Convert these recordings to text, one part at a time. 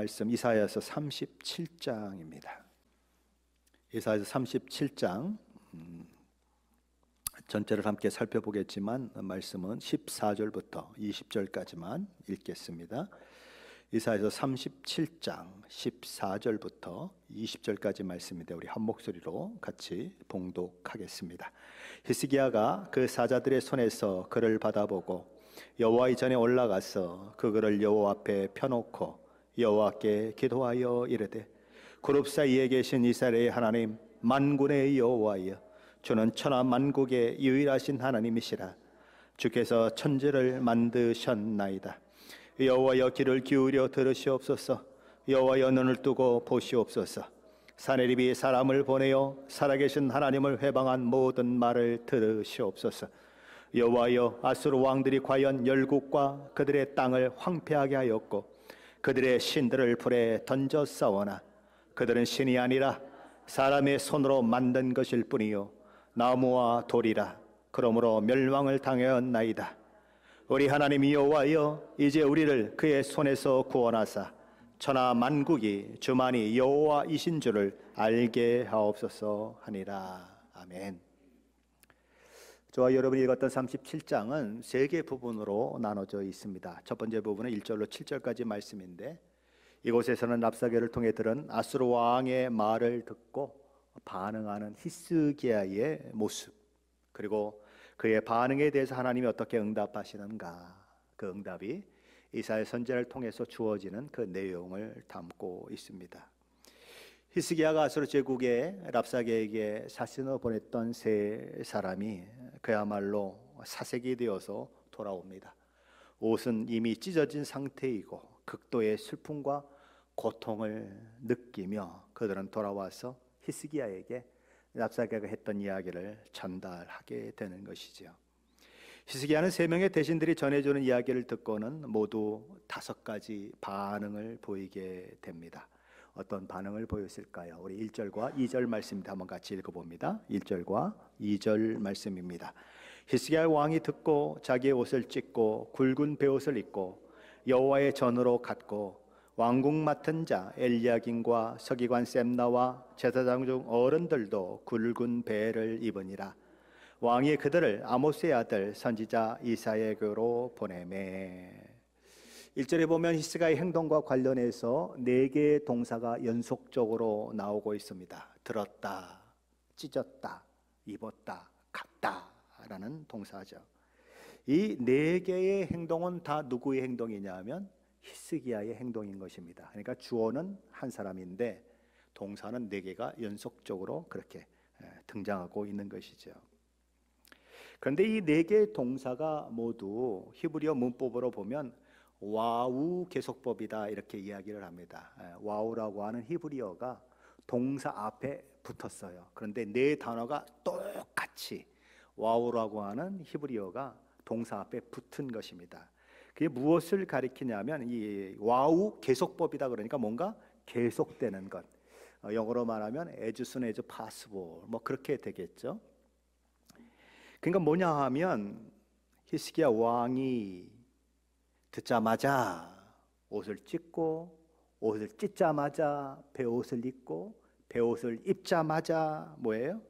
말씀 이사야서 37장입니다. 이사야서 37장 전체를 함께 살펴보겠지만 말씀은 14절부터 20절까지만 읽겠습니다. 이사야서 37장 14절부터 20절까지 말씀인데 우리 한 목소리로 같이 봉독하겠습니다. 히스기야가 그 사자들의 손에서 글을 받아보고 여호와의 전에 올라가서 그 글을 여호와 앞에 펴놓고 여호와께 기도하여 이르되 그룹 사이에 계신 이스라엘의 하나님 만군의 여호와여, 주는 천하 만국의 유일하신 하나님이시라. 주께서 천지를 만드셨나이다. 여호와여, 귀를 기울여 들으시옵소서. 여호와여, 눈을 뜨고 보시옵소서. 사내립이 사람을 보내어 살아계신 하나님을 회방한 모든 말을 들으시옵소서. 여호와여, 아수르 왕들이 과연 열국과 그들의 땅을 황폐하게 하였고 그들의 신들을 불에 던져 싸우나 그들은 신이 아니라 사람의 손으로 만든 것일 뿐이요 나무와 돌이라. 그러므로 멸망을 당하였나이다. 우리 하나님 여호와여, 이제 우리를 그의 손에서 구원하사 천하 만국이 주만이 여호와이신 줄을 알게 하옵소서 하니라. 아멘. 저와 여러분이 읽었던 37장은 세 개 부분으로 나눠져 있습니다. 첫 번째 부분은 1절로 7절까지 말씀인데, 이곳에서는 랍사게를 통해 들은 아수르 왕의 말을 듣고 반응하는 히스기야의 모습, 그리고 그의 반응에 대해서 하나님이 어떻게 응답하시는가, 그 응답이 이사야 선지자를 통해서 주어지는 그 내용을 담고 있습니다. 히스기야가 아수르 제국의 랍사게에게 사신을 보냈던 세 사람이 그야말로 사색이 되어서 돌아옵니다. 옷은 이미 찢어진 상태이고 극도의 슬픔과 고통을 느끼며 그들은 돌아와서 히스기야에게 랍사게가 했던 이야기를 전달하게 되는 것이죠. 히스기야는 세 명의 대신들이 전해주는 이야기를 듣고는 모두 5가지 반응을 보이게 됩니다. 어떤 반응을 보였을까요? 우리 1절과 2절 말씀입니다. 한번 같이 읽어봅니다. 1절과 2절 말씀입니다. 히스기야 왕이 듣고 자기의 옷을 찢고 굵은 베옷을 입고 여호와의 전으로 갔고 왕궁 맡은 자 엘리야김과 서기관 셈나와 제사장 중 어른들도 굵은 베를 입으니라. 왕이 그들을 아모스의 아들 선지자 이사야에게로 보내매. 1절에 보면 히스기야의 행동과 관련해서 4개의 동사가 연속적으로 나오고 있습니다. 들었다, 찢었다, 입었다, 갔다 라는 동사죠. 이 4개의 행동은 다 누구의 행동이냐 하면 히스기야의 행동인 것입니다. 그러니까 주어는 한 사람인데 동사는 4개가 연속적으로 그렇게 등장하고 있는 것이죠. 그런데 이 4개의 동사가 모두 히브리어 문법으로 보면 와우 계속법이다 이렇게 이야기를 합니다. 와우라고 하는 히브리어가 동사 앞에 붙었어요. 그런데 4 단어가 똑같이 와우라고 하는 히브리어가 동사 앞에 붙은 것입니다. 그게 무엇을 가리키냐면 이 와우 계속법이다 그러니까 뭔가 계속되는 것. 영어로 말하면 as soon as possible 뭐 그렇게 되겠죠. 그러니까 뭐냐 하면 히스기야 왕이 듣자마자 옷을 찢고 옷을 찢자마자 베옷을 입고 베옷을 입자마자 뭐예요?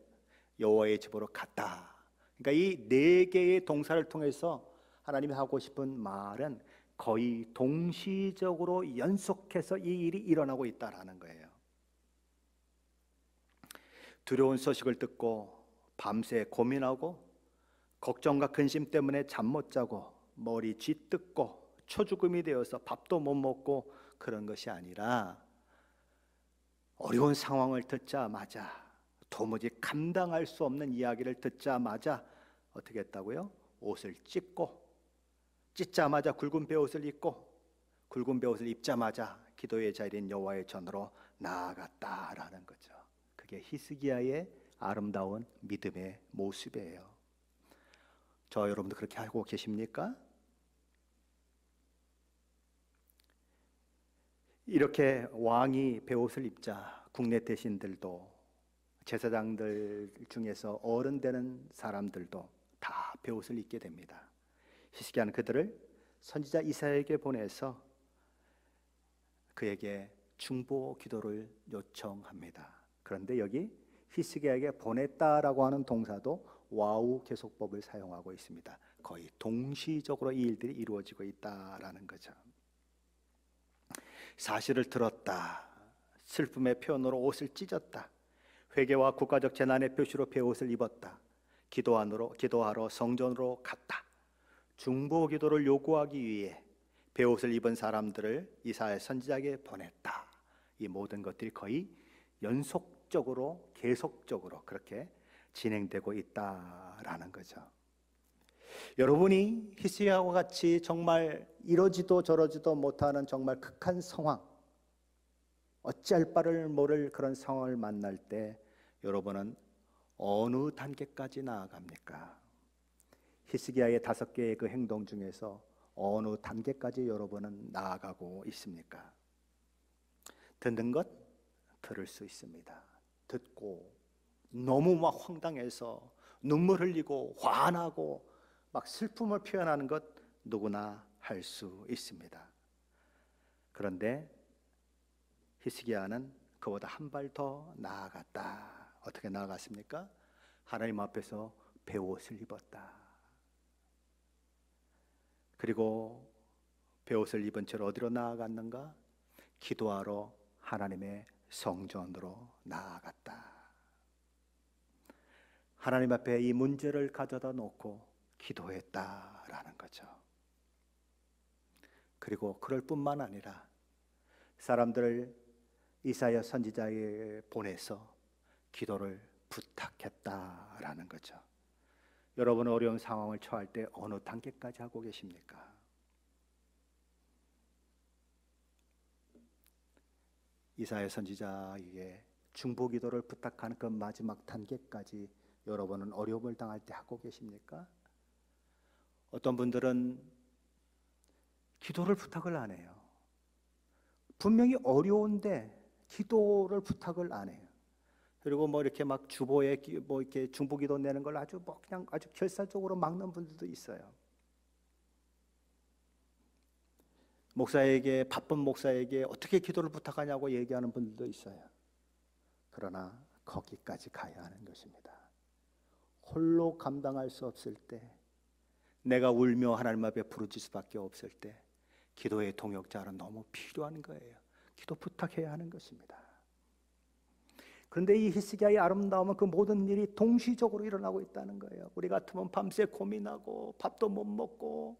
여호와의 집으로 갔다. 그러니까 이 4개의 동사를 통해서 하나님이 하고 싶은 말은 거의 동시적으로 연속해서 이 일이 일어나고 있다라는 거예요. 두려운 소식을 듣고 밤새 고민하고 걱정과 근심 때문에 잠 못 자고 머리 쥐뜯고 초죽음이 되어서 밥도 못 먹고 그런 것이 아니라 어려운 상황을 듣자마자 도무지 감당할 수 없는 이야기를 듣자마자 어떻게 했다고요? 옷을 찢자마자 굵은 베옷을 입고 굵은 베옷을 입자마자 기도의 자리인 여호와의 전으로 나아갔다라는 거죠. 그게 히스기야의 아름다운 믿음의 모습이에요. 저 여러분도 그렇게 하고 계십니까? 이렇게 왕이 베옷을 입자 국내 대신들도 제사장들 중에서 어른 되는 사람들도 다 베옷을 입게 됩니다. 히스기야는 그들을 선지자 이사야에게 보내서 그에게 중보 기도를 요청합니다. 그런데 여기 히스기야에게 보냈다라고 하는 동사도 와우 계속법을 사용하고 있습니다. 거의 동시적으로 이 일들이 이루어지고 있다라는 거죠. 사실을 들었다. 슬픔의 표현으로 옷을 찢었다. 회개와 국가적 재난의 표시로 베옷을 입었다. 기도하러 성전으로 갔다. 중보 기도를 요구하기 위해 베옷을 입은 사람들을 이사야 선지자에게 보냈다. 이 모든 것들이 거의 연속적으로 계속적으로 그렇게 진행되고 있다라는 거죠. 여러분이 히스기야와 같이 정말 이러지도 저러지도 못하는 정말 극한 상황, 어찌할 바를 모를 그런 상황을 만날 때 여러분은 어느 단계까지 나아갑니까? 히스기야의 5개의 그 행동 중에서 어느 단계까지 여러분은 나아가고 있습니까? 듣는 것 들을 수 있습니다. 듣고 너무 막 황당해서 눈물 흘리고 화나고 막 슬픔을 표현하는 것 누구나 할 수 있습니다. 그런데 히스기야는 그보다 한 발 더 나아갔다. 어떻게 나아갔습니까? 하나님 앞에서 베옷을 입었다. 그리고 베옷을 입은 채로 어디로 나아갔는가? 기도하러 하나님의 성전으로 나아갔다. 하나님 앞에 이 문제를 가져다 놓고 기도했다라는 거죠. 그리고 그럴 뿐만 아니라 사람들을 이사야 선지자에게 보내서 기도를 부탁했다라는 거죠. 여러분은 어려운 상황을 처할 때 어느 단계까지 하고 계십니까? 이사야 선지자에게 중보 기도를 부탁하는 그 마지막 단계까지 여러분은 어려움을 당할 때 하고 계십니까? 어떤 분들은 기도를 부탁을 안 해요. 분명히 어려운데 기도를 부탁을 안 해요. 그리고 뭐 이렇게 막 주보에 뭐 이렇게 중보기도 내는 걸 아주 뭐 그냥 아주 결사적으로 막는 분들도 있어요. 목사에게, 바쁜 목사에게 어떻게 기도를 부탁하냐고 얘기하는 분들도 있어요. 그러나 거기까지 가야 하는 것입니다. 홀로 감당할 수 없을 때, 내가 울며 하나님 앞에 부르짖을 수밖에 없을 때 기도의 동역자는 너무 필요한 거예요. 기도 부탁해야 하는 것입니다. 그런데 이 히스기야의 아름다움은 그 모든 일이 동시적으로 일어나고 있다는 거예요. 우리 같으면 밤새 고민하고 밥도 못 먹고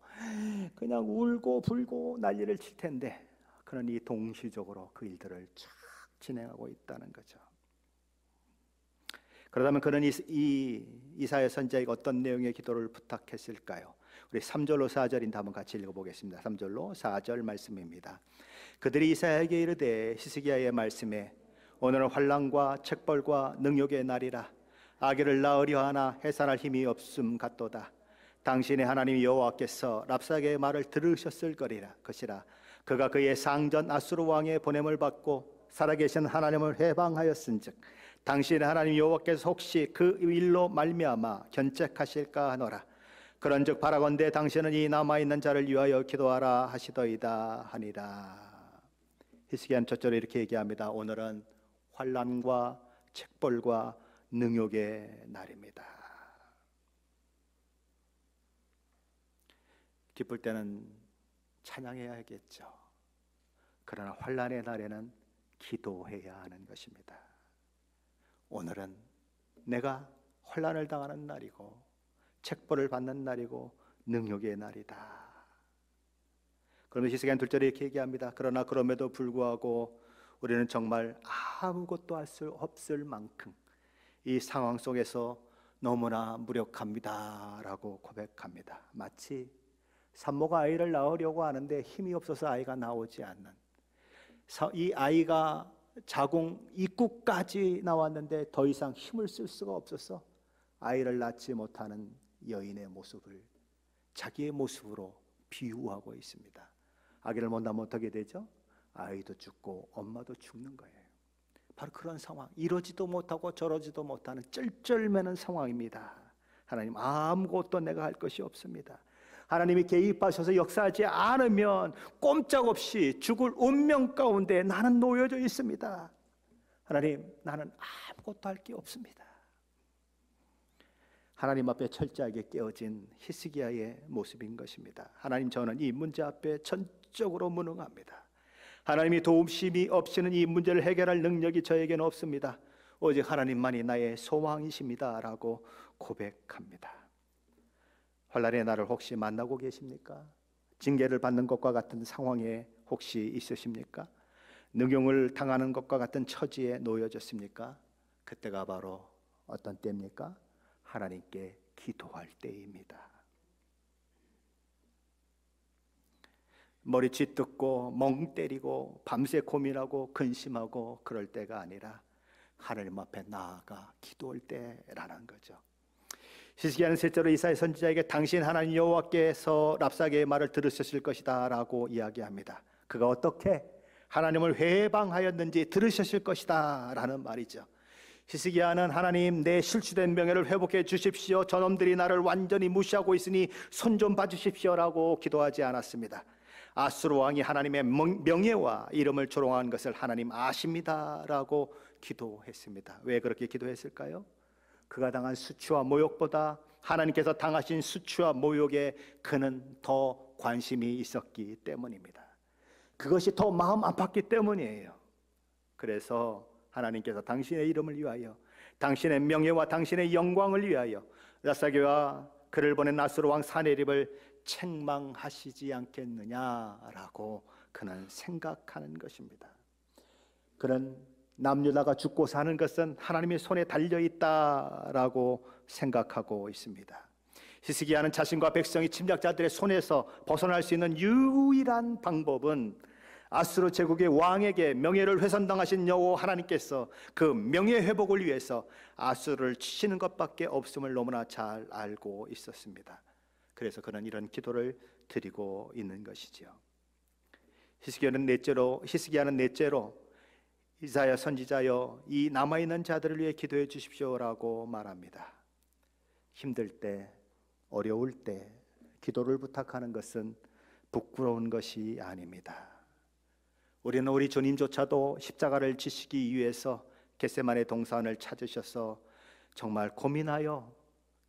그냥 울고 불고 난리를 칠 텐데, 그는 이 동시적으로 그 일들을 쫙 진행하고 있다는 거죠. 그러다면 그는 이사야 선지자에게 어떤 내용의 기도를 부탁했을까요? 우리 3절로 4절인데 한번 같이 읽어보겠습니다. 3절로 4절 말씀입니다. 그들이 이사야에게 이르되 히스기야의 말씀에 오늘은 환난과 책벌과 능욕의 날이라. 아기를 낳으려 하나 해산할 힘이 없음 같도다. 당신의 하나님 여호와께서 랍사게의 말을 들으셨을 것이라. 그가 그의 상전 아수르 왕의 보냄을 받고 살아계신 하나님을 해방하였은즉 당신의 하나님 여호와께서 혹시 그 일로 말미암아 견책하실까 하노라. 그런즉 바라건대 당신은 이 남아있는 자를 위하여 기도하라 하시더이다 하니라. 히스기야는 첫째로 이렇게 얘기합니다. 오늘은 환난과 책벌과 능욕의 날입니다. 기쁠 때는 찬양해야겠죠. 그러나 환난의 날에는 기도해야 하는 것입니다. 오늘은 내가 환난을 당하는 날이고 책벌을 받는 날이고 능욕의 날이다. 그러면 히스기야는 둘째로 이렇게 얘기합니다. 그러나 그럼에도 불구하고 우리는 정말 아무것도 할 수 없을 만큼 이 상황 속에서 너무나 무력합니다 라고 고백합니다. 마치 산모가 아이를 낳으려고 하는데 힘이 없어서 아이가 나오지 않는, 이 아이가 자궁 입구까지 나왔는데 더 이상 힘을 쓸 수가 없어서 아이를 낳지 못하는 여인의 모습을 자기의 모습으로 비유하고 있습니다. 아기를 못 낳으면 어떻게 되죠? 아이도 죽고 엄마도 죽는 거예요. 바로 그런 상황, 이러지도 못하고 저러지도 못하는 쩔쩔매는 상황입니다. 하나님, 아무것도 내가 할 것이 없습니다. 하나님이 개입하셔서 역사하지 않으면 꼼짝없이 죽을 운명 가운데 나는 놓여져 있습니다. 하나님, 나는 아무것도 할 게 없습니다. 하나님 앞에 철저하게 깨어진 히스기야의 모습인 것입니다. 하나님, 저는 이 문제 앞에 전적으로 무능합니다. 하나님이 도움심이 없이는 이 문제를 해결할 능력이 저에게는 없습니다. 오직 하나님만이 나의 소망이십니다 라고 고백합니다. 환난의 날을 혹시 만나고 계십니까? 징계를 받는 것과 같은 상황에 혹시 있으십니까? 능용을 당하는 것과 같은 처지에 놓여졌습니까? 그때가 바로 어떤 때입니까? 하나님께 기도할 때입니다. 머리 쥐뜯고 멍 때리고 밤새 고민하고 근심하고 그럴 때가 아니라 하나님 앞에 나아가 기도할 때라는 거죠. 히스기야는 셋째로 이사야 선지자에게 당신 하나님 여호와께서 랍사게의 말을 들으셨을 것이다 라고 이야기합니다. 그가 어떻게 하나님을 회방하였는지 들으셨을 것이다 라는 말이죠. 히스기야는 하나님, 내 실추된 명예를 회복해 주십시오, 저놈들이 나를 완전히 무시하고 있으니 손 좀 봐주십시오 라고 기도하지 않았습니다. 아수르 왕이 하나님의 명예와 이름을 조롱한 것을 하나님 아십니다 라고 기도했습니다. 왜 그렇게 기도했을까요? 그가 당한 수치와 모욕보다 하나님께서 당하신 수치와 모욕에 그는 더 관심이 있었기 때문입니다. 그것이 더 마음 아팠기 때문이에요. 그래서 하나님께서 당신의 이름을 위하여, 당신의 명예와 당신의 영광을 위하여 랍사게와 그를 보낸 아수르 왕 사네립을 책망하시지 않겠느냐라고 그는 생각하는 것입니다. 그는 남유다가 죽고 사는 것은 하나님의 손에 달려있다라고 생각하고 있습니다. 히스기야는 자신과 백성이 침략자들의 손에서 벗어날 수 있는 유일한 방법은 아수르 제국의 왕에게 명예를 훼손당하신 여호와 하나님께서 그 명예 회복을 위해서 아수르를 치시는 것밖에 없음을 너무나 잘 알고 있었습니다. 그래서 그는 이런 기도를 드리고 있는 것이죠. 히스기야는 넷째로 이사야 선지자여, 이 남아있는 자들을 위해 기도해 주십시오라고 말합니다. 힘들 때, 어려울 때 기도를 부탁하는 것은 부끄러운 것이 아닙니다. 우리는 우리 주님조차도 십자가를 지시기 위해서 겟세마네 동산을 찾으셔서 정말 고민하여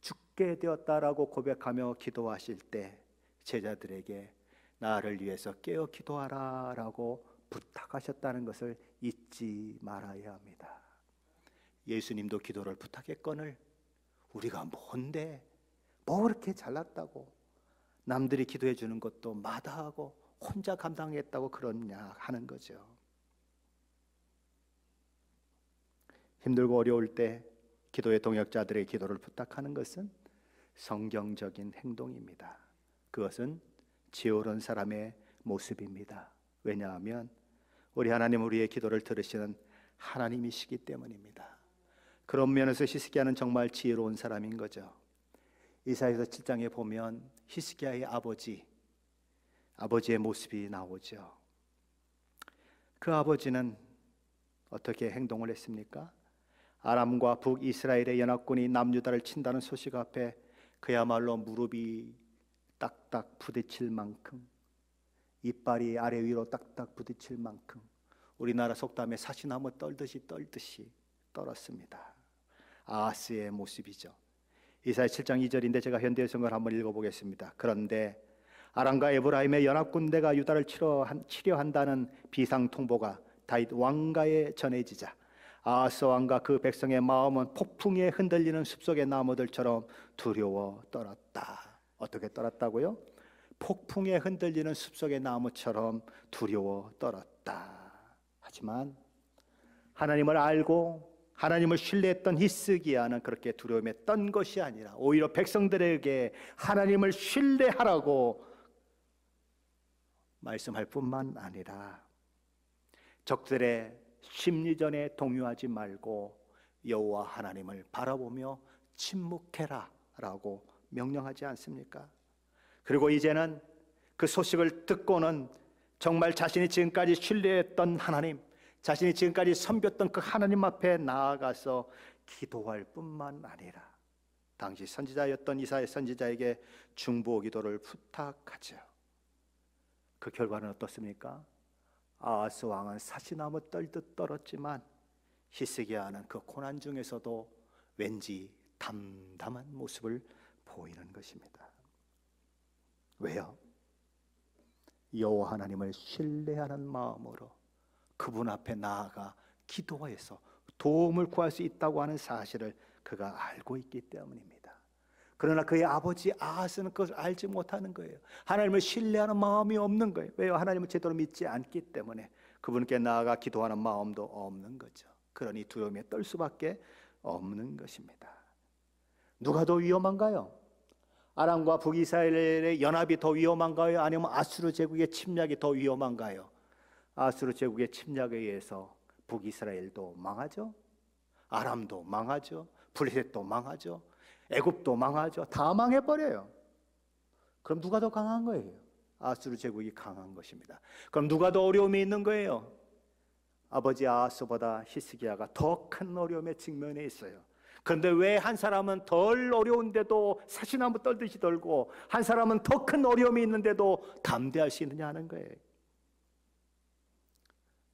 죽게 되었다라고 고백하며 기도하실 때 제자들에게 나를 위해서 깨어 기도하라 라고 부탁하셨다는 것을 잊지 말아야 합니다. 예수님도 기도를 부탁했거늘 우리가 뭔데 뭐 그렇게 잘났다고 남들이 기도해 주는 것도 마다하고 혼자 감당했다고 그러냐 하는 거죠. 힘들고 어려울 때 기도의 동역자들의 기도를 부탁하는 것은 성경적인 행동입니다. 그것은 지혜로운 사람의 모습입니다. 왜냐하면 우리 하나님, 우리의 기도를 들으시는 하나님이시기 때문입니다. 그런 면에서 히스기야는 정말 지혜로운 사람인 거죠. 이사야서 7장에 보면 히스기야의 아버지의 모습이 나오죠. 그 아버지는 어떻게 행동을 했습니까? 아람과 북이스라엘의 연합군이 남유다를 친다는 소식 앞에 그야말로 무릎이 딱딱 부딪힐 만큼, 이빨이 아래 위로 딱딱 부딪힐 만큼 우리나라 속담에 사시나무 떨듯이 떨었습니다. 아하스의 모습이죠. 이사야 7장 2절인데 제가 현대성을 한번 읽어보겠습니다. 그런데 아람과 에브라임의 연합군대가 유다를 치려한다는 비상 통보가 다윗 왕가에 전해지자 아하스 왕과 그 백성의 마음은 폭풍에 흔들리는 숲속의 나무들처럼 두려워 떨었다. 어떻게 떨었다고요? 폭풍에 흔들리는 숲속의 나무처럼 두려워 떨었다. 하지만 하나님을 알고 하나님을 신뢰했던 히스기야는 그렇게 두려움에 떤 것이 아니라 오히려 백성들에게 하나님을 신뢰하라고 말씀할 뿐만 아니라 적들의 심리전에 동요하지 말고 여호와 하나님을 바라보며 침묵해라 라고 명령하지 않습니까? 그리고 이제는 그 소식을 듣고는 정말 자신이 지금까지 신뢰했던 하나님, 자신이 지금까지 섬겼던 그 하나님 앞에 나아가서 기도할 뿐만 아니라 당시 선지자였던 이사야 선지자에게 중보 기도를 부탁하죠. 그 결과는 어떻습니까? 아하스 왕은 사시나무 떨듯 떨었지만 히스기야는 그 고난 중에서도 왠지 담담한 모습을 보이는 것입니다. 왜요? 여호와 하나님을 신뢰하는 마음으로 그분 앞에 나아가 기도해서 도움을 구할 수 있다고 하는 사실을 그가 알고 있기 때문입니다. 그러나 그의 아버지 아하스는 그것을 알지 못하는 거예요. 하나님을 신뢰하는 마음이 없는 거예요. 왜요? 하나님을 제대로 믿지 않기 때문에 그분께 나아가 기도하는 마음도 없는 거죠. 그러니 두려움에 떨 수밖에 없는 것입니다. 누가 더 위험한가요? 아람과 북이스라엘의 연합이 더 위험한가요? 아니면 아수르 제국의 침략이 더 위험한가요? 아수르 제국의 침략에 의해서 북이스라엘도 망하죠. 아람도 망하죠. 블레셋도 망하죠. 애굽도 망하죠. 다 망해버려요. 그럼 누가 더 강한 거예요? 아수르 제국이 강한 것입니다. 그럼 누가 더 어려움이 있는 거예요? 아버지 아하스보다 히스기야가 더 큰 어려움에 직면해 있어요. 그런데 왜 한 사람은 덜 어려운데도 사시나무 떨듯이 떨고 한 사람은 더 큰 어려움이 있는데도 담대할 수 있느냐 하는 거예요.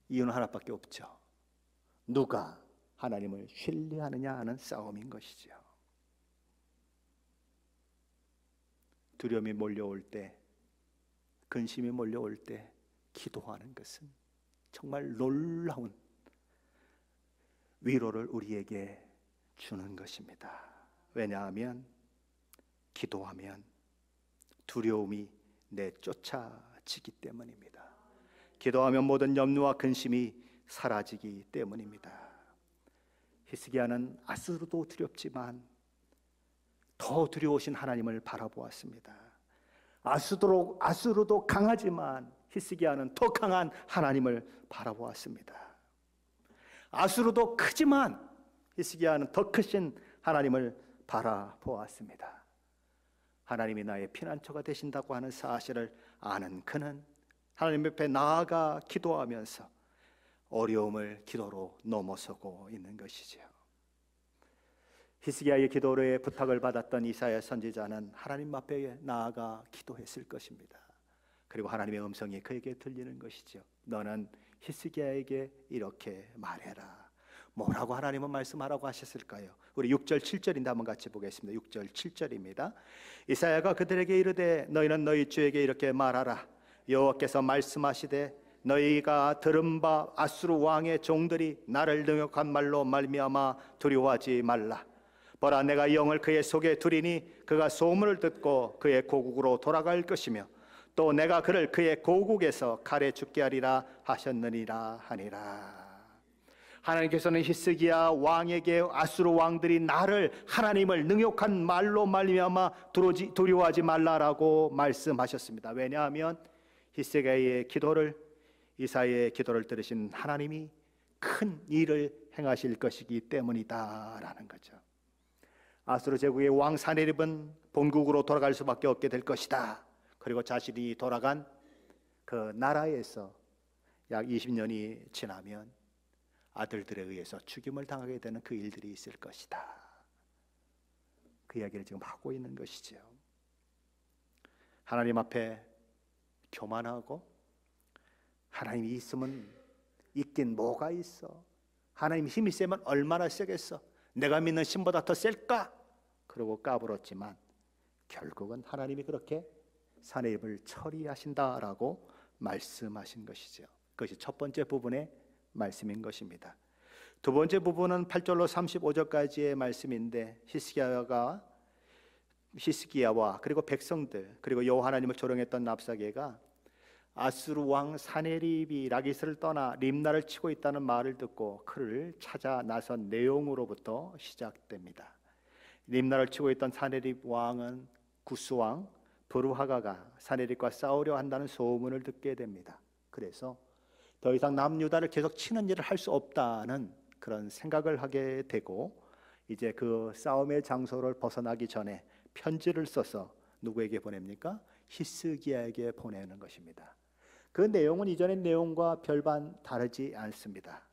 이유는 하나밖에 없죠. 누가 하나님을 신뢰하느냐 하는 싸움인 것이죠. 두려움이 몰려올 때, 근심이 몰려올 때 기도하는 것은 정말 놀라운 위로를 우리에게 주는 것입니다. 왜냐하면 기도하면 두려움이 내쫓아지기 때문입니다. 기도하면 모든 염려와 근심이 사라지기 때문입니다. 히스기야는 아수르도 두렵지만 더 두려우신 하나님을 바라보았습니다. 아수르도 강하지만 히스기야는 더 강한 하나님을 바라보았습니다. 아수르도 크지만 히스기야는 더 크신 하나님을 바라보았습니다. 하나님이 나의 피난처가 되신다고 하는 사실을 아는 그는 하나님 옆에 나아가 기도하면서 어려움을 기도로 넘어서고 있는 것이죠. 히스기야의 기도로의 부탁을 받았던 이사야 선지자는 하나님 앞에 나아가 기도했을 것입니다. 그리고 하나님의 음성이 그에게 들리는 것이죠. 너는 히스기야에게 이렇게 말해라. 뭐라고 하나님은 말씀하라고 하셨을까요? 우리 6절 7절인데 한번 같이 보겠습니다. 6절 7절입니다. 이사야가 그들에게 이르되 너희는 너희 주에게 이렇게 말하라. 여호와께서 말씀하시되 너희가 들은 바 아수르 왕의 종들이 나를 능욕한 말로 말미암아 두려워하지 말라. 보라, 내가 영을 그의 속에 두리니 그가 소문을 듣고 그의 고국으로 돌아갈 것이며 또 내가 그를 그의 고국에서 칼에 죽게 하리라 하셨느니라 하니라. 하나님께서는 히스기야 왕에게 아수르 왕들이 나를 하나님을 능욕한 말로 말미암아 두려워하지 말라라고 말씀하셨습니다. 왜냐하면 히스기야의 기도를, 이사야의 기도를 들으신 하나님이 큰 일을 행하실 것이기 때문이다라는 거죠. 아수르 제국의 왕 사네립은 본국으로 돌아갈 수밖에 없게 될 것이다. 그리고 자신이 돌아간 그 나라에서 약 20년이 지나면 아들들에 의해서 죽임을 당하게 되는 그 일들이 있을 것이다. 그 이야기를 지금 하고 있는 것이죠. 하나님 앞에 교만하고 하나님이 있으면 있긴 뭐가 있어, 하나님 힘이 세면 얼마나 세겠어, 내가 믿는 신보다 더 셀까? 그러고 까불었지만 결국은 하나님이 그렇게 사내입을 처리하신다라고 말씀하신 것이죠. 그것이 첫 번째 부분의 말씀인 것입니다. 두 번째 부분은 8절로 35절까지의 말씀인데 히스기야와 그리고 백성들 그리고 여호와 하나님을 조롱했던 랍사게가 아수르 왕 사네립이 라기스를 떠나 림나를 치고 있다는 말을 듣고 그를 찾아 나선 내용으로부터 시작됩니다. 림나를 치고 있던 사네립 왕은 구스 왕 브루하가가 사네립과 싸우려 한다는 소문을 듣게 됩니다. 그래서 더 이상 남유다를 계속 치는 일을 할 수 없다는 그런 생각을 하게 되고 이제 그 싸움의 장소를 벗어나기 전에 편지를 써서 누구에게 보냅니까? 히스기야에게 보내는 것입니다. 그 내용은 이전의 내용과 별반 다르지 않습니다.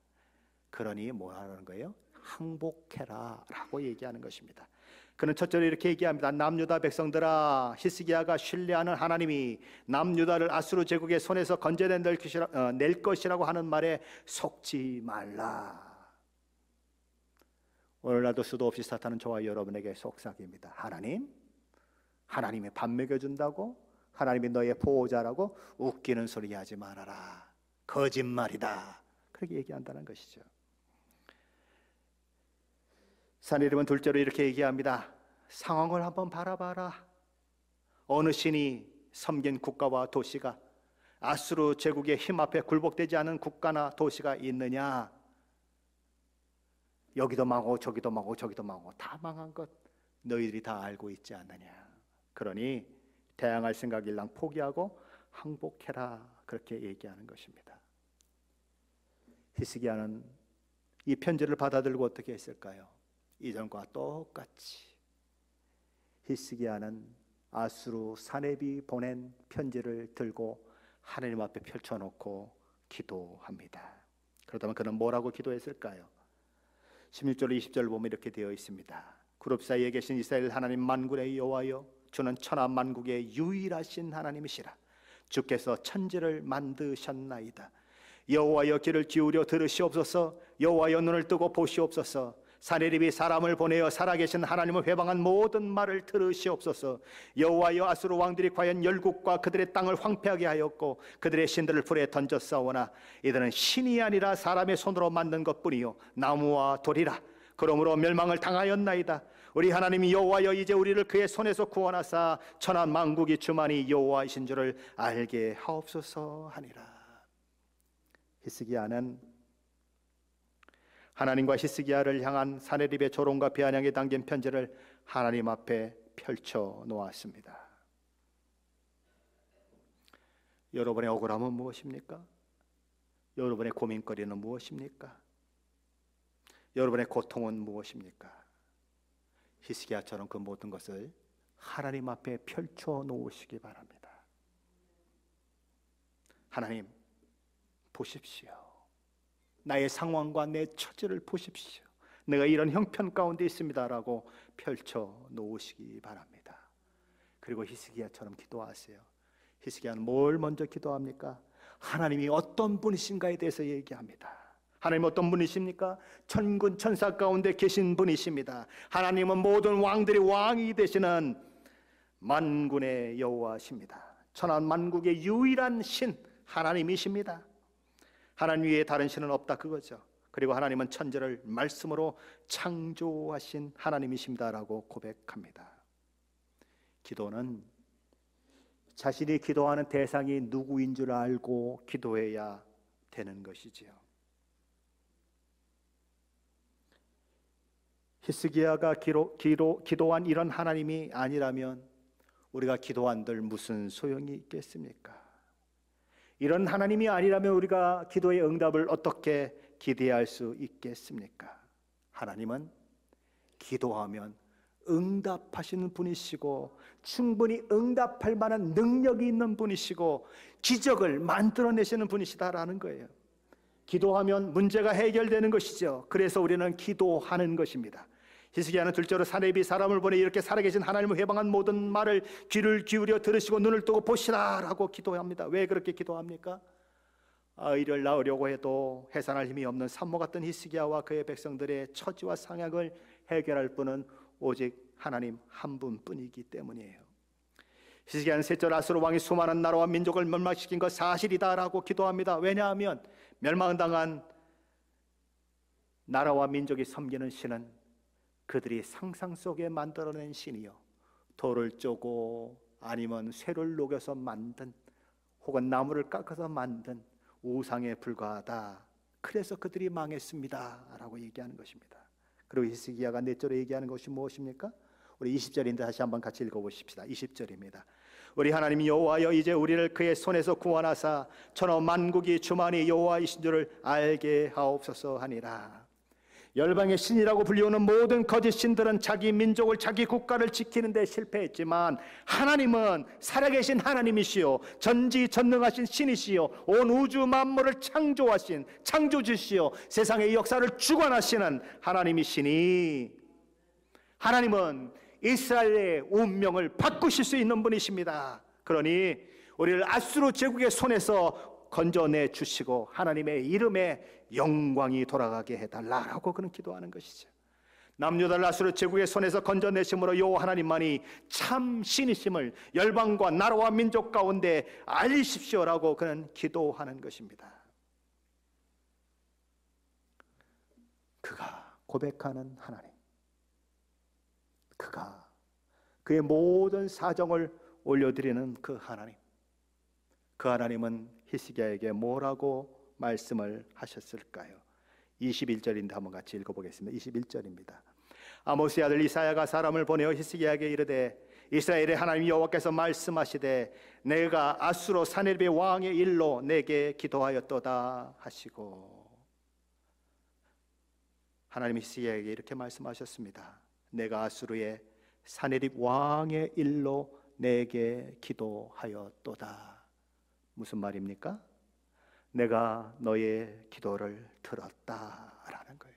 그러니 뭐 하는 거예요? 항복해라 라고 얘기하는 것입니다. 그는 첫째로 이렇게 얘기합니다. 남유다 백성들아, 히스기야가 신뢰하는 하나님이 남유다를 아수르 제국의 손에서 건져낼 것이라고 하는 말에 속지 말라. 오늘날도 수도 없이 사탄은 저와 여러분에게 속삭입니다. 하나님이 밥 먹여준다고, 하나님이 너의 보호자라고 웃기는 소리 하지 말아라. 거짓말이다. 그렇게 얘기한다는 것이죠. 산헤립은 둘째로 이렇게 얘기합니다. 상황을 한번 바라봐라. 어느 신이 섬긴 국가와 도시가, 아수르 제국의 힘 앞에 굴복되지 않은 국가나 도시가 있느냐? 여기도 망하고 저기도 망하고 저기도 망하고 다 망한 것 너희들이 다 알고 있지 않느냐? 그러니 대항할 생각 일랑 포기하고 항복해라. 그렇게 얘기하는 것입니다. 히스기야는 이 편지를 받아들고 어떻게 했을까요? 이전과 똑같이 히스기야는 아수르 산헤립이 보낸 편지를 들고 하나님 앞에 펼쳐놓고 기도합니다. 그렇다면 그는 뭐라고 기도했을까요? 16절 20절 보면 이렇게 되어 있습니다. 그룹 사이에 계신 이스라엘 하나님 만군의 여호와여, 주는 천하 만국의 유일하신 하나님이시라. 주께서 천지를 만드셨나이다. 여호와여, 귀를 기울여 들으시옵소서. 여호와여, 눈을 뜨고 보시옵소서. 산헤립이 사람을 보내어 살아계신 하나님을 회방한 모든 말을 들으시옵소서. 여호와여, 아수르 왕들이 과연 열국과 그들의 땅을 황폐하게 하였고 그들의 신들을 불에 던졌사오나 이들은 신이 아니라 사람의 손으로 만든 것뿐이요 나무와 돌이라. 그러므로 멸망을 당하였나이다. 우리 하나님이 여호와여, 이제 우리를 그의 손에서 구원하사 천하 만국이 주만이 여호와이신 줄을 알게 하옵소서 하니라. 히스기야는 하나님과 히스기야를 향한 산헤립의 조롱과 비아냥에 담긴 편지를 하나님 앞에 펼쳐 놓았습니다. 여러분의 억울함은 무엇입니까? 여러분의 고민거리는 무엇입니까? 여러분의 고통은 무엇입니까? 히스기야처럼 그 모든 것을 하나님 앞에 펼쳐 놓으시기 바랍니다. 하나님, 보십시오. 나의 상황과 내 처지를 보십시오. 내가 이런 형편 가운데 있습니다라고 펼쳐 놓으시기 바랍니다. 그리고 히스기야처럼 기도하세요. 히스기야는 뭘 먼저 기도합니까? 하나님이 어떤 분이신가에 대해서 얘기합니다. 하나님 어떤 분이십니까? 천군 천사 가운데 계신 분이십니다. 하나님은 모든 왕들의 왕이 되시는 만군의 여호와십니다. 천하 만국의 유일한 신 하나님이십니다. 하나님 위에 다른 신은 없다, 그거죠. 그리고 하나님은 천지를 말씀으로 창조하신 하나님이십니다라고 고백합니다. 기도는 자신이 기도하는 대상이 누구인 줄 알고 기도해야 되는 것이지요. 히스기야가 기도한 이런 하나님이 아니라면 우리가 기도한들 무슨 소용이 있겠습니까? 이런 하나님이 아니라면 우리가 기도의 응답을 어떻게 기대할 수 있겠습니까? 하나님은 기도하면 응답하시는 분이시고 충분히 응답할 만한 능력이 있는 분이시고 기적을 만들어내시는 분이시다라는 거예요. 기도하면 문제가 해결되는 것이죠. 그래서 우리는 기도하는 것입니다. 히스기야는 둘째로 산헤립이 사람을 보내 이렇게 살아계신 하나님을 회방한 모든 말을 귀를 기울여 들으시고 눈을 뜨고 보시라라고 기도합니다. 왜 그렇게 기도합니까? 아이를 낳으려고 해도 해산할 힘이 없는 산모 같은 히스기야와 그의 백성들의 처지와 상황을 해결할 분은 오직 하나님 한 분뿐이기 때문이에요. 히스기야는 셋째 아수르 왕이 수많은 나라와 민족을 멸망시킨 것 사실이다라고 기도합니다. 왜냐하면 멸망당한 나라와 민족이 섬기는 신은 그들이 상상 속에 만들어낸 신이요 돌을 쪼고 아니면 쇠를 녹여서 만든 혹은 나무를 깎아서 만든 우상에 불과하다. 그래서 그들이 망했습니다 라고 얘기하는 것입니다. 그리고 히스기야가 넷째로 얘기하는 것이 무엇입니까? 우리 20절인데 다시 한번 같이 읽어보십시다. 20절입니다. 우리 하나님 여호와여, 이제 우리를 그의 손에서 구원하사 천하 만국이 주만이 여호와이신 줄을 알게 하옵소서 하니라. 열방의 신이라고 불리우는 모든 거짓 신들은 자기 민족을, 자기 국가를 지키는 데 실패했지만 하나님은 살아계신 하나님이시요 전지전능하신 신이시요 온 우주 만물을 창조하신 창조주시요 세상의 역사를 주관하시는 하나님이시니, 하나님은 이스라엘의 운명을 바꾸실 수 있는 분이십니다. 그러니 우리를 아수르 제국의 손에서 건져내 주시고 하나님의 이름에 영광이 돌아가게 해달라라고 그는 기도하는 것이죠. 남유다를 아수르 제국의 손에서 건져내심으로 여호와 하나님만이 참 신이심을 열방과 나라와 민족 가운데 알리십시오라고 그는 기도하는 것입니다. 그가 고백하는 하나님, 그가 그의 모든 사정을 올려드리는 그 하나님, 그 하나님은 히스기야에게 뭐라고 말씀을 하셨을까요? 21절인데 한번 같이 읽어보겠습니다. 21절입니다. 아모스의 아들 이사야가 사람을 보내어 히스기야에게 이르되 이스라엘의 하나님 여호와께서 말씀하시되 내가 아수르 사네립의 왕의 일로 내게 기도하였도다 하시고, 하나님이 히스기야에게 이렇게 말씀하셨습니다. 내가 아수르의 사네립 왕의 일로 내게 기도하였도다. 무슨 말입니까? 내가 너의 기도를 들었다라는 거예요.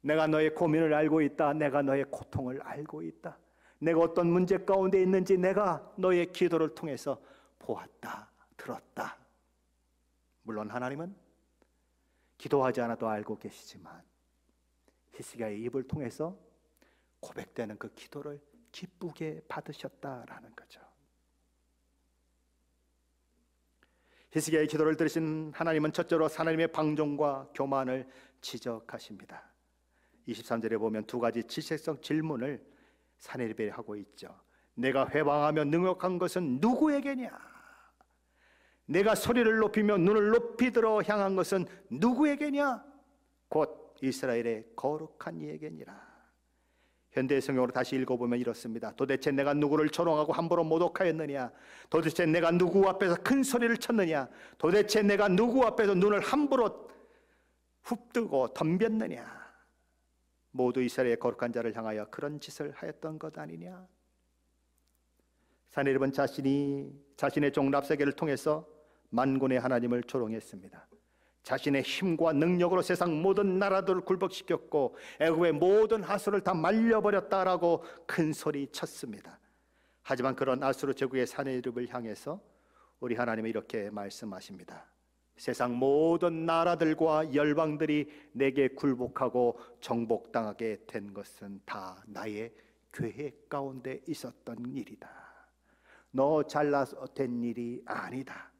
내가 너의 고민을 알고 있다. 내가 너의 고통을 알고 있다. 내가 어떤 문제 가운데 있는지 내가 너의 기도를 통해서 보았다, 들었다. 물론 하나님은 기도하지 않아도 알고 계시지만 히스기야의 입을 통해서 고백되는 그 기도를 기쁘게 받으셨다라는 거죠. 히스기야의 기도를 들으신 하나님은 첫째로 하나님의 방종과 교만을 지적하십니다. 23절에 보면 두 가지 질책성 질문을 사네립에 하고 있죠. 내가 회방하며 능욕한 것은 누구에게냐? 내가 소리를 높이며 눈을 높이 들어 향한 것은 누구에게냐? 곧 이스라엘의 거룩한 이에게니라. 현대 성경으로 다시 읽어보면 이렇습니다. 도대체 내가 누구를 조롱하고 함부로 모독하였느냐? 도대체 내가 누구 앞에서 큰 소리를 쳤느냐? 도대체 내가 누구 앞에서 눈을 함부로 훅뜨고 덤볐느냐? 모두 이스라엘의 거룩한 자를 향하여 그런 짓을 하였던 것 아니냐? 사네립은 자신의 종 랍사게를 통해서 만군의 하나님을 조롱했습니다. 자신의 힘과 능력으로 세상 모든 나라들을 굴복시켰고 애굽의 모든 하수를 다 말려버렸다라고 큰 소리 쳤습니다. 하지만 그런 아수르 제국의 사네립을 향해서 우리 하나님은 이렇게 말씀하십니다. 세상 모든 나라들과 열방들이 내게 굴복하고 정복당하게 된 것은 다 나의 계획 가운데 있었던 일이다. 너 잘나서 된 일이 아니다.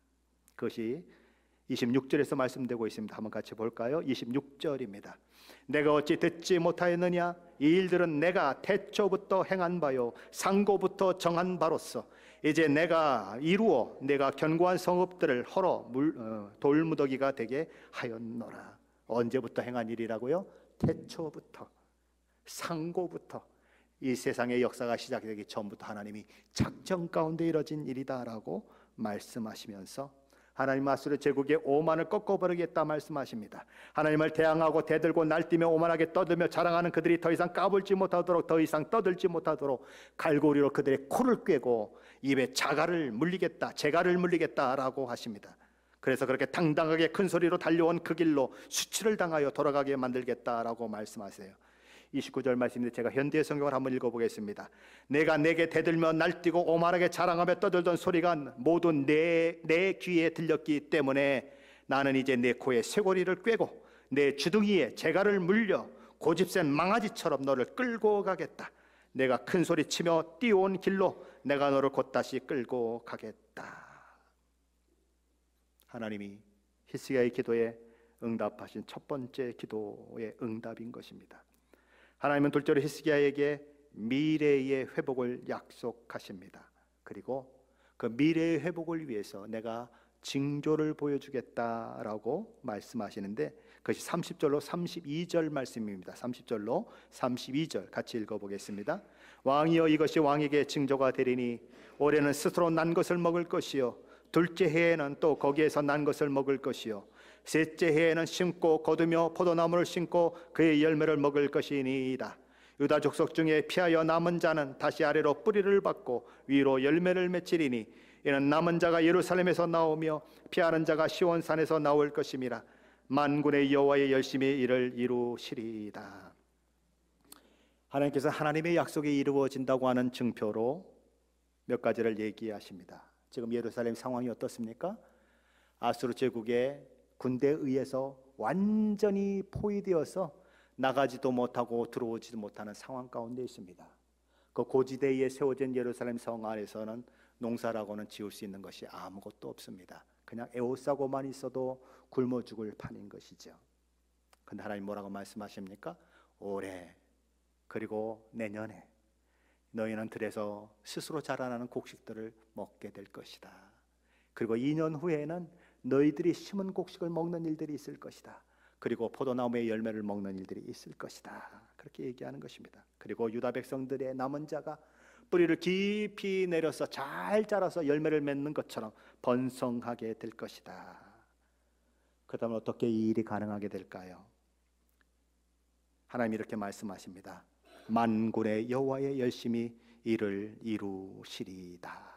그것이 26절에서 말씀되고 있습니다. 한번 같이 볼까요? 26절입니다. 내가 어찌 듣지 못하였느냐? 이 일들은 내가 태초부터 행한 바요 상고부터 정한 바로서 이제 내가 이루어 내가 견고한 성읍들을 헐어 돌무더기가 되게 하였노라. 언제부터 행한 일이라고요? 태초부터, 상고부터, 이 세상의 역사가 시작되기 전부터 하나님이 작정 가운데 이뤄진 일이다라고 말씀하시면서 하나님 아수르 제국의 오만을 꺾어버리겠다 말씀하십니다. 하나님을 대항하고 대들고 날뛰며 오만하게 떠들며 자랑하는 그들이 더 이상 까불지 못하도록, 더 이상 떠들지 못하도록 갈고리로 그들의 코를 꿰고 입에 재갈을 물리겠다라고 하십니다. 그래서 그렇게 당당하게 큰 소리로 달려온 그 길로 수치를 당하여 돌아가게 만들겠다라고 말씀하세요. 29절 말씀인데 제가 현대 성경을 한번 읽어보겠습니다. 내가 내게 대들며 날뛰고 오만하게 자랑하며 떠들던 소리가 모두 내 귀에 들렸기 때문에 나는 이제 내 코에 쇠고리를 꿰고 내 주둥이에 재갈을 물려 고집센 망아지처럼 너를 끌고 가겠다. 내가 큰 소리치며 뛰어온 길로 내가 너를 곧다시 끌고 가겠다. 하나님이 히스기야의 기도에 응답하신 첫 번째 기도의 응답인 것입니다. 하나님은 둘째로 히스기야에게 미래의 회복을 약속하십니다. 그리고 그 미래의 회복을 위해서 내가 징조를 보여주겠다라고 말씀하시는데 그것이 30절로 32절 말씀입니다. 30절로 32절 같이 읽어보겠습니다. 왕이여 이것이 왕에게 징조가 되리니 올해는 스스로 난 것을 먹을 것이요 둘째 해에는 또 거기에서 난 것을 먹을 것이요 셋째 해에는 심고 거두며 포도나무를 심고 그의 열매를 먹을 것이니이다. 유다 족속 중에 피하여 남은 자는 다시 아래로 뿌리를 받고 위로 열매를 맺히리니 이는 남은 자가 예루살렘에서 나오며 피하는 자가 시온산에서 나올 것임이라. 만군의 여호와의 열심히 이를 이루시리이다. 하나님께서 하나님의 약속이 이루어진다고 하는 증표로 몇 가지를 얘기하십니다. 지금 예루살렘 상황이 어떻습니까? 아수르 제국의 군대에 의해서 완전히 포위되어서 나가지도 못하고 들어오지도 못하는 상황 가운데 있습니다. 그 고지대에 세워진 예루살렘 성 안에서는 농사라고는 지을 수 있는 것이 아무것도 없습니다. 그냥 에워싸고만 있어도 굶어 죽을 판인 것이죠. 근데 하나님 뭐라고 말씀하십니까? 올해 그리고 내년에 너희는 들에서 스스로 자라나는 곡식들을 먹게 될 것이다. 그리고 2년 후에는 너희들이 심은 곡식을 먹는 일들이 있을 것이다. 그리고 포도나무의 열매를 먹는 일들이 있을 것이다. 그렇게 얘기하는 것입니다. 그리고 유다 백성들의 남은 자가 뿌리를 깊이 내려서 잘 자라서 열매를 맺는 것처럼 번성하게 될 것이다. 그렇다면 어떻게 이 일이 가능하게 될까요? 하나님이 이렇게 말씀하십니다. 만군의 여호와의 열심히 이를 이루시리이다.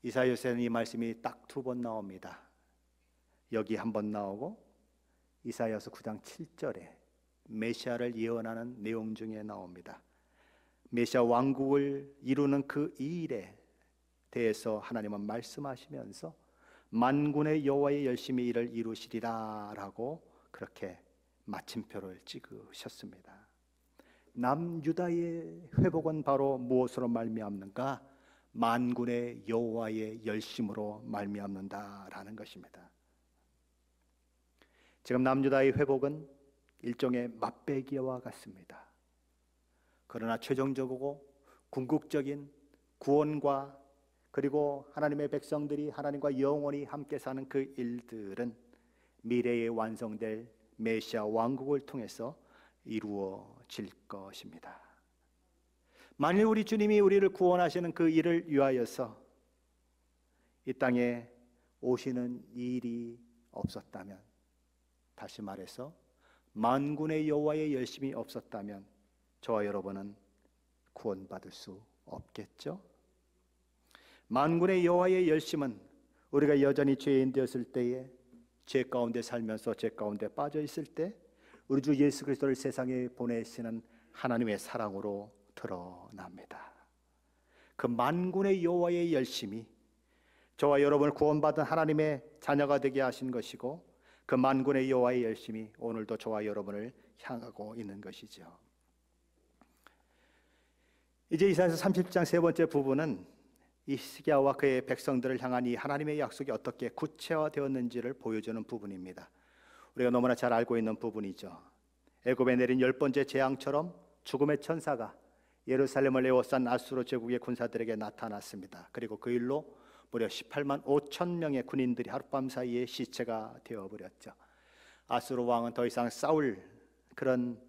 이사야서에는 이 말씀이 딱 2번 나옵니다. 여기 한 번 나오고 이사야서 9장 7절에 메시아를 예언하는 내용 중에 나옵니다. 메시아 왕국을 이루는 그 일에 대해서 하나님은 말씀하시면서 만군의 여호와의 열심히 이를 이루시리라 라고 그렇게 마침표를 찍으셨습니다. 남유다의 회복은 바로 무엇으로 말미암는가? 만군의 여호와의 열심으로 말미암는다라는 것입니다. 지금 남유다의 회복은 일종의 맛배기와 같습니다. 그러나 최종적이고 궁극적인 구원과 그리고 하나님의 백성들이 하나님과 영원히 함께 사는 그 일들은 미래에 완성될 메시아 왕국을 통해서 이루어질 것입니다. 만일 우리 주님이 우리를 구원하시는 그 일을 위하여서 이 땅에 오시는 일이 없었다면, 다시 말해서 만군의 여호와의 열심이 없었다면 저와 여러분은 구원받을 수 없겠죠? 만군의 여호와의 열심은 우리가 여전히 죄인 되었을 때에, 죄 가운데 살면서 죄 가운데 빠져 있을 때 우리 주 예수 그리스도를 세상에 보내시는 하나님의 사랑으로 드러납니다. 그 만군의 여호와의 열심이 저와 여러분을 구원받은 하나님의 자녀가 되게 하신 것이고, 그 만군의 여호와의 열심이 오늘도 저와 여러분을 향하고 있는 것이죠. 이제 이사야서 30장 3번째 부분은 히스기야와 그의 백성들을 향한 이 하나님의 약속이 어떻게 구체화되었는지를 보여주는 부분입니다. 우리가 너무나 잘 알고 있는 부분이죠. 애굽에 내린 10번째 재앙처럼 죽음의 천사가 예루살렘을 에워싼 아수르 제국의 군사들에게 나타났습니다. 그리고 그 일로 무려 18만 5천 명의 군인들이 하룻밤 사이에 시체가 되어버렸죠. 아수르 왕은 더 이상 싸울 그런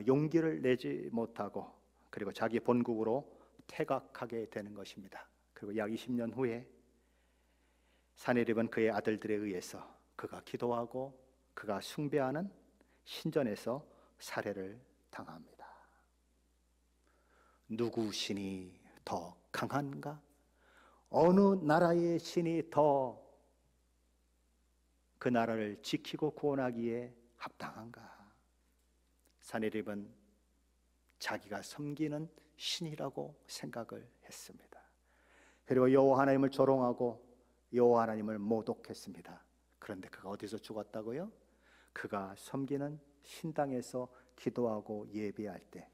용기를 내지 못하고 그리고 자기 본국으로 퇴각하게 되는 것입니다. 그리고 약 20년 후에 사내립은 그의 아들들에 의해서 그가 기도하고 그가 숭배하는 신전에서 살해를 당합니다. 누구 신이 더 강한가? 어느 나라의 신이 더 그 나라를 지키고 구원하기에 합당한가? 사내립은 자기가 섬기는 신이라고 생각을 했습니다. 그리고 여호와 하나님을 조롱하고 여호와 하나님을 모독했습니다. 그런데 그가 어디서 죽었다고요? 그가 섬기는 신당에서 기도하고 예배할 때,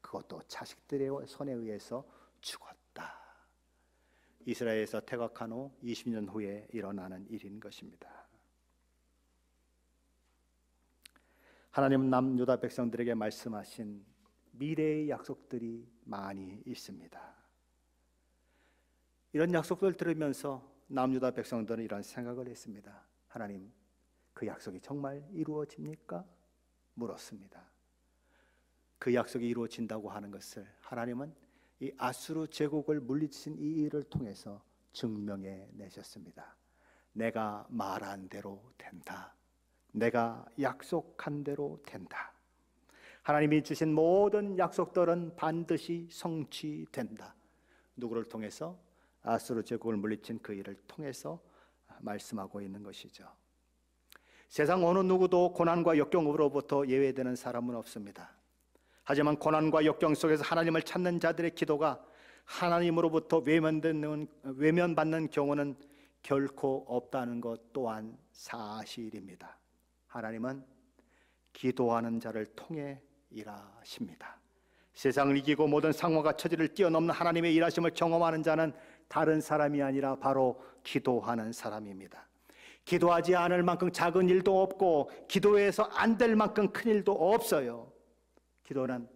그것도 자식들의 손에 의해서 죽었다. 이스라엘에서 퇴각한 후 20년 후에 일어나는 일인 것입니다. 하나님은 남유다 백성들에게 말씀하신 미래의 약속들이 많이 있습니다. 이런 약속들을 들으면서 남유다 백성들은 이런 생각을 했습니다. 하나님, 그 약속이 정말 이루어집니까? 물었습니다. 그 약속이 이루어진다고 하는 것을 하나님은 이 아수르 제국을 물리친 이 일을 통해서 증명해 내셨습니다. 내가 말한 대로 된다. 내가 약속한 대로 된다. 하나님이 주신 모든 약속들은 반드시 성취된다. 누구를 통해서? 아수르 제국을 물리친 그 일을 통해서 말씀하고 있는 것이죠. 세상 어느 누구도 고난과 역경으로부터 예외되는 사람은 없습니다. 하지만 고난과 역경 속에서 하나님을 찾는 자들의 기도가 하나님으로부터 외면받는 경우는 결코 없다는 것 또한 사실입니다. 하나님은 기도하는 자를 통해 일하십니다. 세상을 이기고 모든 상황과 처지를 뛰어넘는 하나님의 일하심을 경험하는 자는 다른 사람이 아니라 바로 기도하는 사람입니다. 기도하지 않을 만큼 작은 일도 없고 기도해서 안 될 만큼 큰 일도 없어요. 기도는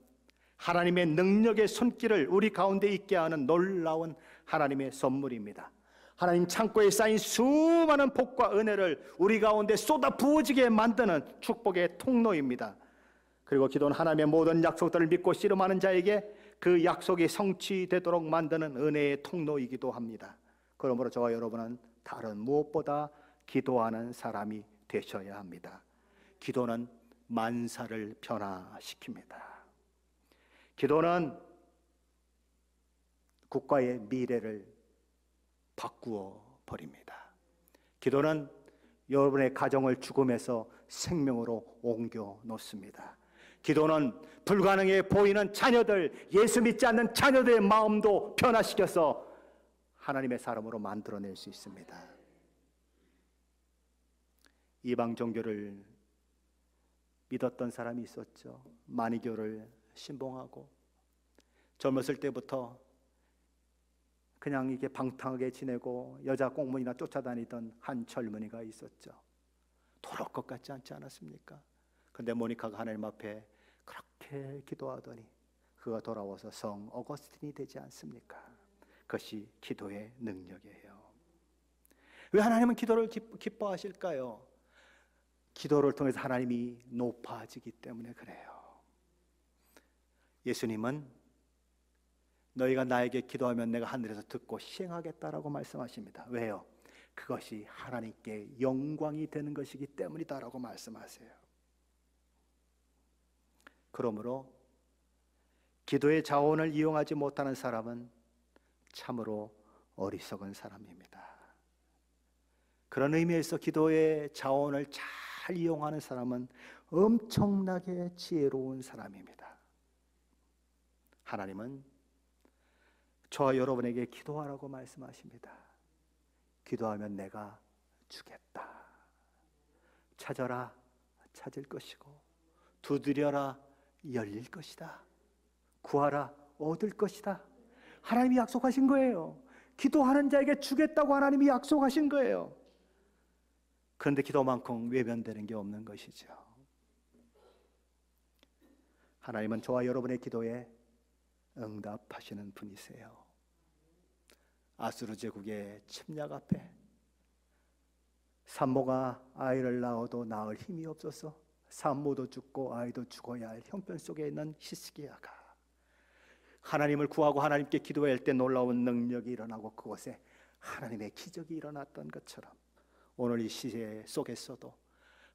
하나님의 능력의 손길을 우리 가운데 있게 하는 놀라운 하나님의 선물입니다. 하나님 창고에 쌓인 수많은 복과 은혜를 우리 가운데 쏟아 부어지게 만드는 축복의 통로입니다. 그리고 기도는 하나님의 모든 약속들을 믿고 씨름하는 자에게 그 약속이 성취되도록 만드는 은혜의 통로이기도 합니다. 그러므로 저와 여러분은 다른 무엇보다 기도하는 사람이 되셔야 합니다. 기도는 만사를 변화시킵니다. 기도는 국가의 미래를 바꾸어 버립니다. 기도는 여러분의 가정을 죽음에서 생명으로 옮겨 놓습니다. 기도는 불가능해 보이는 자녀들, 예수 믿지 않는 자녀들의 마음도 변화시켜서 하나님의 사람으로 만들어낼 수 있습니다. 이방 종교를 믿었던 사람이 있었죠. 마니교를 신봉하고 젊었을 때부터 그냥 이게 방탕하게 지내고 여자 꽁무니나 쫓아다니던 한 젊은이가 있었죠. 돌아올 것 같지 않지 않았습니까? 그런데 모니카가 하나님 앞에 그렇게 기도하더니 그가 돌아와서 성 어거스틴이 되지 않습니까? 그것이 기도의 능력이에요. 왜 하나님은 기도를 기뻐하실까요? 기도를 통해서 하나님이 높아지기 때문에 그래요. 예수님은 너희가 나에게 기도하면 내가 하늘에서 듣고 시행하겠다라고 말씀하십니다. 왜요? 그것이 하나님께 영광이 되는 것이기 때문이다라고 말씀하세요. 그러므로 기도의 자원을 이용하지 못하는 사람은 참으로 어리석은 사람입니다. 그런 의미에서 기도의 자원을 잘 이용하는 사람은 엄청나게 지혜로운 사람입니다. 하나님은 저와 여러분에게 기도하라고 말씀하십니다. 기도하면 내가 주겠다. 찾아라 찾을 것이고 두드려라 열릴 것이다. 구하라 얻을 것이다. 하나님이 약속하신 거예요. 기도하는 자에게 주겠다고 하나님이 약속하신 거예요. 그런데 기도만큼 외면되는 게 없는 것이죠. 하나님은 저와 여러분의 기도에 응답하시는 분이세요. 아수르 제국의 침략 앞에 산모가 아이를 낳아도 낳을 힘이 없어서 산모도 죽고 아이도 죽어야 할 형편 속에 있는 히스기야가 하나님을 구하고 하나님께 기도할 때 놀라운 능력이 일어나고 그곳에 하나님의 기적이 일어났던 것처럼 오늘 이 시대 속에서도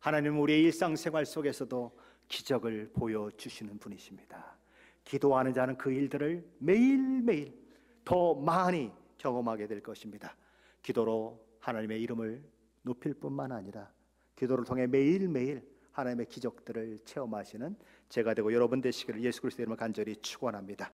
하나님은 우리의 일상생활 속에서도 기적을 보여주시는 분이십니다. 기도하는 자는 그 일들을 매일매일 더 많이 경험하게 될 것입니다. 기도로 하나님의 이름을 높일 뿐만 아니라 기도를 통해 매일매일 하나님의 기적들을 체험하시는 제가 되고 여러분 되시기를 예수 그리스도의 이름으로 간절히 축원합니다.